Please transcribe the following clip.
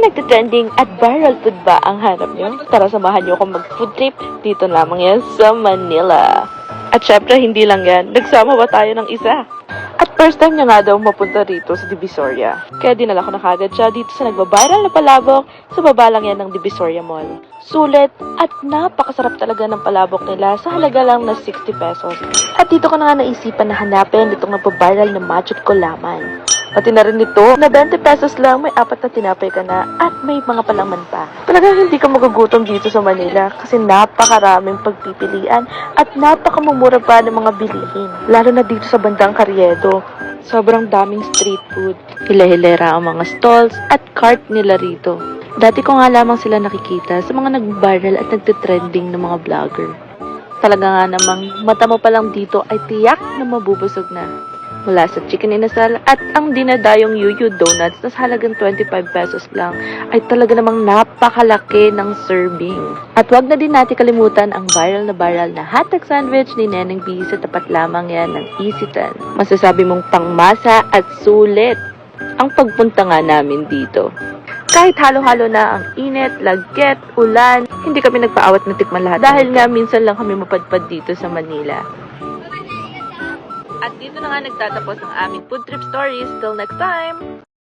nagtitrending at viral food ba ang hanap nyo? Tara samahan nyo akong mag-food trip dito lamang yan sa Manila. At syempre, hindi lang yan. Nagsama ba tayo ng isa? At first time niya nga daw mapunta rito sa Divisoria. Kaya dinala ko na kagad siya dito sa nagbabiral na palabok sa baba lang yan ng Divisoria Mall. Sulit at napakasarap talaga ng palabok nila sa halaga lang na 60 pesos. At dito ko na nga naisipan na hanapin itong nagbabiral na Machut Kulaman. Pati na rin ito, na 20 pesos lang, may 4 na tinapay ka na at may mga palaman pa. Talagang hindi ka magugutom dito sa Manila kasi napakaraming pagpipilian at napakamumura pa ng mga bilihin. Lalo na dito sa bandang Carriedo. Sobrang daming street food. Hila-hilera ang mga stalls at cart nila rito. Dati ko nga lamang sila nakikita sa mga nag-viral at nagtitrending ng mga vlogger. Talaga nga namang mata mo pa lang dito ay tiyak na mabubusog na. Mula sa chicken inasal at ang dinadayong yuyu donuts na sa halagang 25 pesos lang ay talaga namang napakalaki ng serving. At wag na din natin kalimutan ang viral na hotdog sandwich ni Neneng B sa tapat lamang yan ng Isitan. Masasabi mong pangmasa at sulit ang pagpunta nga namin dito. Kahit halo-halo na ang init, lagket, ulan, hindi kami nagpaawat na tikman lahat dahil nga minsan lang kami mapadpad dito sa Manila. At dito na nga nagtatapos ang aming food trip stories. Till next time!